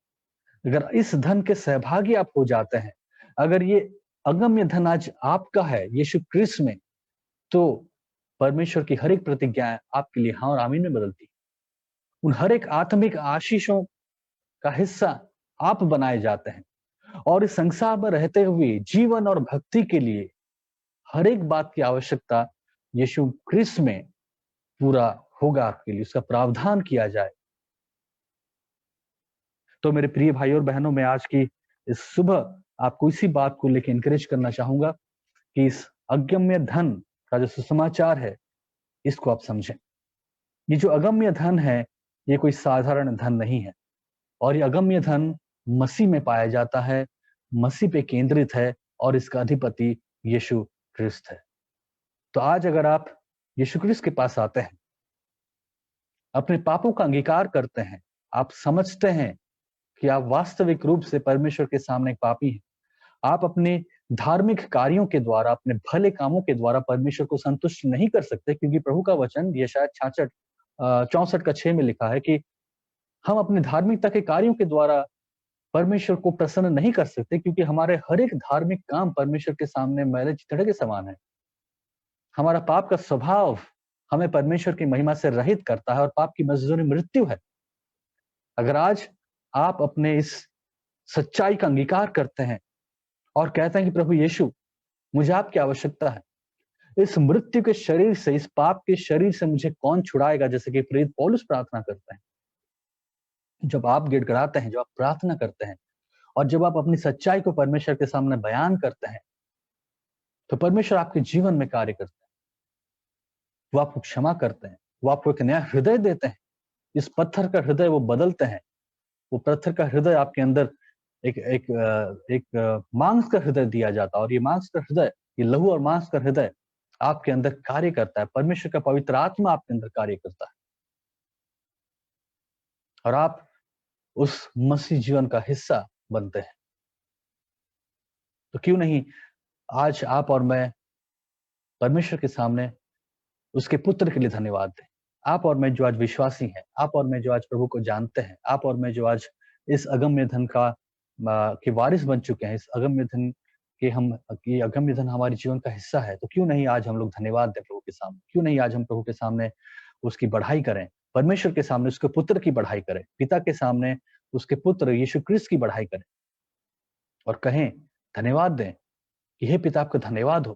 Speaker 1: अगर इस धन के सहभागी आप हो जाते हैं, अगर ये अगम्य धन आज आपका है यीशु क्रिस्त में, तो परमेश्वर की हर एक प्रतिज्ञाएं आपके लिए हाँ और आमीन में बदलती। उन हर एक आत्मिक आशीषों का हिस्सा आप बनाए जाते हैं और इस संसार में रहते हुए जीवन और भक्ति के लिए हर एक बात की आवश्यकता यीशु क्रिस्त में पूरा होगा आपके लिए, उसका प्रावधान किया जाए। तो मेरे प्रिय भाई और बहनों, मैं आज की इस सुबह आपको इसी बात को लेकर इंकरेज करना चाहूंगा कि इस अगम्य धन का जो सुसमाचार है, इसको आप समझें। ये जो अगम्य धन है, ये कोई साधारण धन नहीं है और ये अगम्य धन मसीह में पाया जाता है, मसीह पे केंद्रित है और इसका अधिपति यीशु क्रिस्त है। तो आज अगर आप यीशु क्रिस्त के पास आते हैं, अपने पापों का अंगीकार करते हैं, आप समझते हैं कि आप वास्तविक रूप से परमेश्वर के सामने एक पापी हैं, आप अपने धार्मिक कार्यों के द्वारा, अपने भले कामों के द्वारा परमेश्वर को संतुष्ट नहीं कर सकते, क्योंकि प्रभु का वचन यशायाह 64:6 में लिखा है कि हम अपने धार्मिकता के कार्यों के द्वारा परमेश्वर को प्रसन्न नहीं कर सकते, क्योंकि हमारे हर एक धार्मिक काम परमेश्वर के सामने मैले चितड़े के समान है। हमारा पाप का स्वभाव हमें परमेश्वर की महिमा से रहित करता है और पाप की मजदूरी मृत्यु है। अगर आज आप अपने इस सच्चाई का अंगीकार करते हैं और कहते हैं कि प्रभु यीशु, मुझे आपकी आवश्यकता है, इस मृत्यु के शरीर से, इस पाप के शरीर से मुझे कौन छुड़ाएगा, जैसे कि प्रेरित पौलुस प्रार्थना करते हैं। जब आप गिड़गिड़ाते हैं, जब आप प्रार्थना करते हैं और जब आप अपनी सच्चाई को परमेश्वर के सामने बयान करते हैं, तो परमेश्वर आपके जीवन में कार्य करते हैं। वो आपको क्षमा करते हैं, वो आपको एक नया हृदय देते हैं। इस पत्थर का हृदय वो बदलते हैं। वो पत्थर का हृदय आपके अंदर एक मांस का हृदय दिया जाता है और ये मांस का हृदय, ये लहू और मांस का हृदय आपके अंदर कार्य करता है। परमेश्वर का पवित्र आत्मा आपके अंदर कार्य करता है और आप उस मसीह जीवन का हिस्सा बनते हैं। तो क्यों नहीं आज आप और मैं परमेश्वर के सामने उसके पुत्र के लिए धन्यवाद दें। आप और मैं जो आज विश्वासी हैं, आप और मैं जो आज प्रभु को जानते हैं, आप और मैं जो आज इस अगम्य धन के वारिस बन चुके हैं, इस अगम्य धन के हम ये अगम्य धन हमारे जीवन का हिस्सा है, तो क्यों नहीं आज हम लोग धन्यवाद दें प्रभु के सामने? क्यों नहीं आज हम प्रभु के सामने उसकी बढ़ाई करें? परमेश्वर के सामने उसके पुत्र की बढ़ाई करें, पिता के सामने उसके पुत्र यीशु क्रिस्त की बढ़ाई करें और कहें, धन्यवाद दें कि हे पिता आपका धन्यवाद हो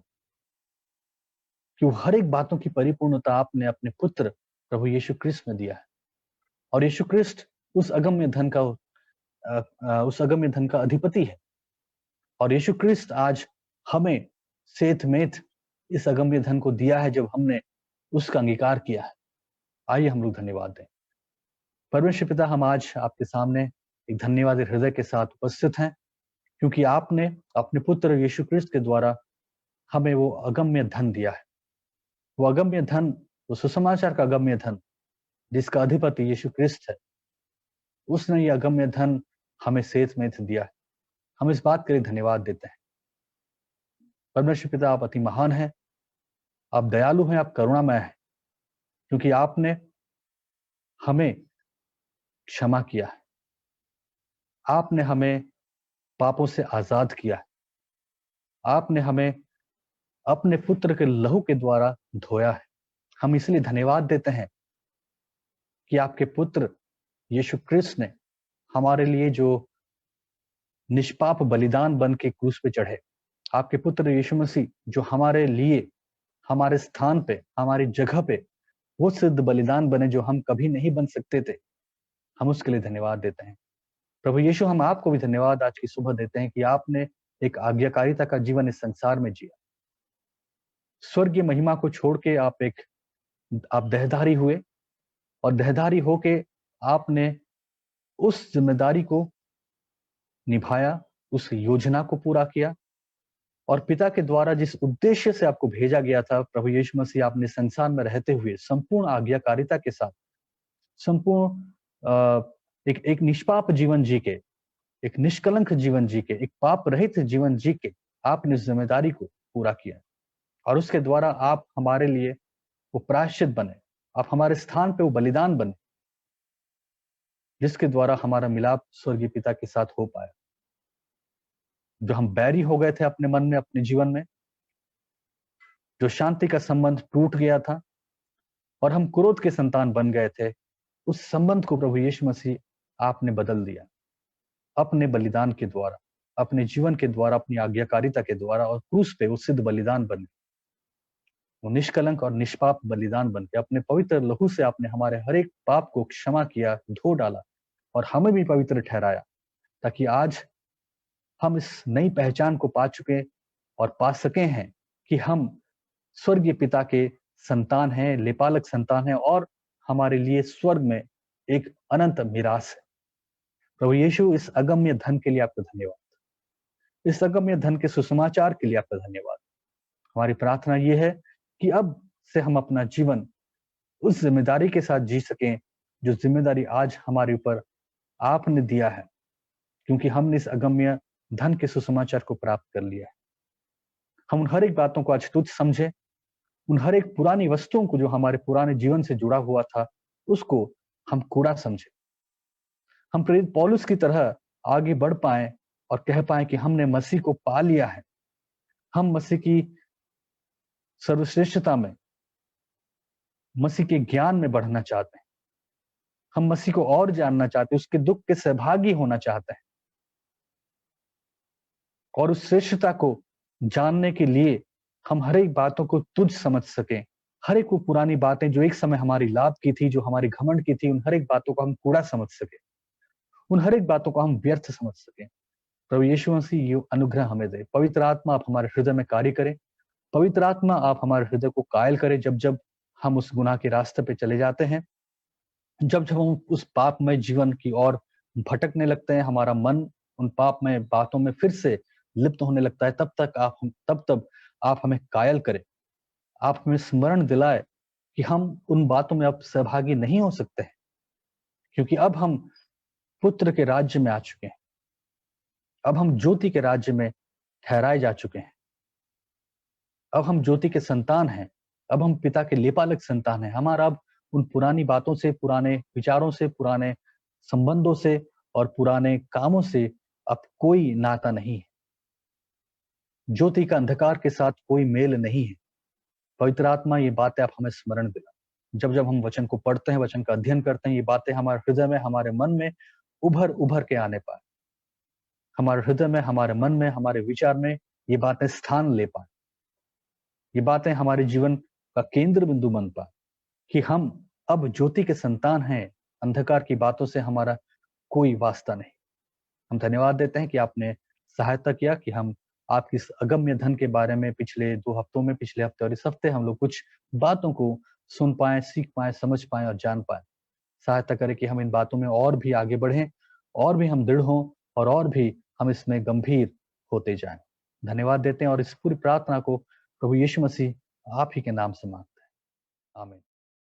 Speaker 1: कि वो हर एक बातों की परिपूर्णता आपने अपने पुत्र प्रभु यीशु क्रिस्त में दिया है। और यीशु क्रिस्त उस अगम्य धन का उस अगम्य धन का अधिपति है। और यीशु क्रिस्त आज हमें सेत-मेत इस अगम्य धन को दिया है जब हमने उसका अंगीकार किया है। आइए हम लोग धन्यवाद दें। परमेश्वर पिता, हम आज आपके सामने एक धन्यवादी हृदय के साथ उपस्थित हैं, क्योंकि आपने अपने पुत्र यीशु क्रिस्त के द्वारा हमें वो अगम्य धन दिया है। वो अगम्य धन, वो सुसमाचार का अगम्य धन, जिसका अधिपति यीशु क्रिस्त है, उसने ये अगम्य धन हमें सेत-मेत दिया है। हम इस बात के लिए धन्यवाद देते हैं। परमेश्वर पिता, आप अति महान हैं, आप दयालु हैं, आप करुणामय हैं, क्योंकि आपने हमें क्षमा किया है। आपने हमें पापों से आजाद किया है। आपने हमें अपने पुत्र के लहू के द्वारा धोया है। हम इसलिए धन्यवाद देते हैं कि आपके पुत्र यीशु क्रिस्त ने हमारे लिए जो निष्पाप बलिदान बन के क्रूस पे चढ़े, आपके पुत्र यीशु मसीह जो हमारे लिए, हमारे स्थान पे, हमारी जगह पे वो सिद्ध बलिदान बने जो हम कभी नहीं बन सकते थे, हम उसके लिए धन्यवाद देते हैं। प्रभु यीशु, हम आपको भी धन्यवाद आज की सुबह देते हैं कि आपने एक आज्ञाकारिता का जीवन इस संसार में जिया। स्वर्गीय महिमा को छोड़ के आप देहधारी हुए और देहधारी होके आपने उस जिम्मेदारी को निभाया, उस योजना को पूरा किया और पिता के द्वारा जिस उद्देश्य से आपको भेजा गया था, प्रभु यीशु मसीह, आपने संसार में रहते हुए संपूर्ण आज्ञाकारिता के साथ, संपूर्ण एक निष्पाप जीवन जी के, एक निष्कलंक जीवन जी के, एक पाप रहित जीवन जी के आपने इस जिम्मेदारी को पूरा किया और उसके द्वारा आप हमारे लिए वो प्रायश्चित बने, आप हमारे स्थान पे वो बलिदान बने, जिसके द्वारा हमारा मिलाप स्वर्गीय पिता के साथ हो पाया। जो हम बैरी हो गए थे अपने मन में, अपने जीवन में, जो शांति का संबंध टूट गया था और हम क्रोध के संतान बन गए थे, उस संबंध को प्रभु यीशु मसीह आपने बदल दिया अपने बलिदान के द्वारा, अपने जीवन के द्वारा, अपनी आज्ञाकारिता के द्वारा और क्रूस पे वो सिद्ध बलिदान बने, वो निष्कलंक और निष्पाप बलिदान बन के अपने पवित्र लहू से आपने हमारे हर एक पाप को क्षमा किया, धो डाला और हमें भी पवित्र ठहराया, ताकि आज हम इस नई पहचान को पा चुके और पा सके हैं कि हम स्वर्गीय पिता के संतान हैं, लेपालक संतान हैं और हमारे लिए स्वर्ग में एक अनंत मिरास है। प्रभु यीशु, इस अगम्य धन के लिए आपका धन्यवाद। इस अगम्य धन के सुसमाचार के लिए आपका धन्यवाद। हमारी प्रार्थना ये है कि अब से हम अपना जीवन उस जिम्मेदारी के साथ जी सकें, जो जिम्मेदारी आज हमारे ऊपर आपने दिया है, क्योंकि हमने इस अगम्य धन के सुसमाचार को प्राप्त कर लिया है। हम उन हर एक बातों को आज तुच्छ समझे, उन हर एक पुरानी वस्तुओं को जो हमारे पुराने जीवन से जुड़ा हुआ था, उसको हम कूड़ा समझे। हम प्रेरित पौलुस की तरह आगे बढ़ पाए और कह पाए कि हमने मसीह को पा लिया है। हम मसीह की सर्वश्रेष्ठता में, मसीह के ज्ञान में बढ़ना चाहते हैं। हम मसीह को और जानना चाहते हैं, उसके दुख के सहभागी होना चाहते हैं और उस श्रेष्ठता को जानने के लिए हम हर एक बातों को तुच्छ समझ सकें। हर एक वो पुरानी बातें जो एक समय हमारी लाभ की थी, जो हमारी घमंड की थी, उन हर एक बातों को हम कूड़ा समझ सके, उन हर एक बातों को हम व्यर्थ समझ सकें। प्रभु यीशु मसीह ये अनुग्रह हमें दे। पवित्र आत्मा, आप हमारे हृदय में कार्य करें। पवित्र आत्मा, आप हमारे हृदय को कायल करें जब जब हम उस गुनाह के रास्ते पे चले जाते हैं, जब जब हम उस पापमय जीवन की ओर भटकने लगते हैं, हमारा मन उन पापमय बातों में फिर से लिप्त होने लगता है, तब आप हमें कायल करें। आप हमें स्मरण दिलाए कि हम उन बातों में अब सहभागी नहीं हो सकते हैं, क्योंकि अब हम पुत्र के राज्य में आ चुके हैं। अब हम ज्योति के राज्य में ठहराए जा चुके हैं। अब हम ज्योति के संतान हैं। अब हम पिता के लेपालक संतान हैं। हमारा अब उन पुरानी बातों से, पुराने विचारों से, पुराने संबंधों से और पुराने कामों से अब कोई नाता नहीं है। ज्योति का अंधकार के साथ कोई मेल नहीं है। पवित्र आत्मा ये बातें आप हमें स्मरण दिला। जब-जब हम वचन को पढ़ते हैं, वचन का अध्ययन करते हैं, ये बातें हमारे हृदय में, हमारे मन में उभर-उभर के आने पाएँ। हमारे हृदय में, हमारे मन में, हमारे विचार में ये बातें स्थान ले पाएँ। ये बातें हमारे जीवन का केंद्र बिंदु बन पाएँ कि हम अब ज्योति के संतान हैं, अंधकार की बातों से हमारा कोई वास्ता नहीं। हम धन्यवाद देते हैं कि आपने सहायता किया कि हम आपकी इस अगम्य धन के बारे में पिछले 2 हफ्तों में, पिछले हफ्ते और इस हफ्ते हम लोग कुछ बातों को सुन पाएँ, सीख पाएँ, समझ पाएँ और जान पाएँ। सहायता करें कि हम इन बातों में और भी आगे बढ़ें, और भी हम दृढ़ हों और भी हम इसमें गंभीर होते जाएँ। धन्यवाद देते हैं और इस पूरी प्रार्थना को प्रभु यीशु मसीह आप ही के नाम से माँगते हैं। आमीन।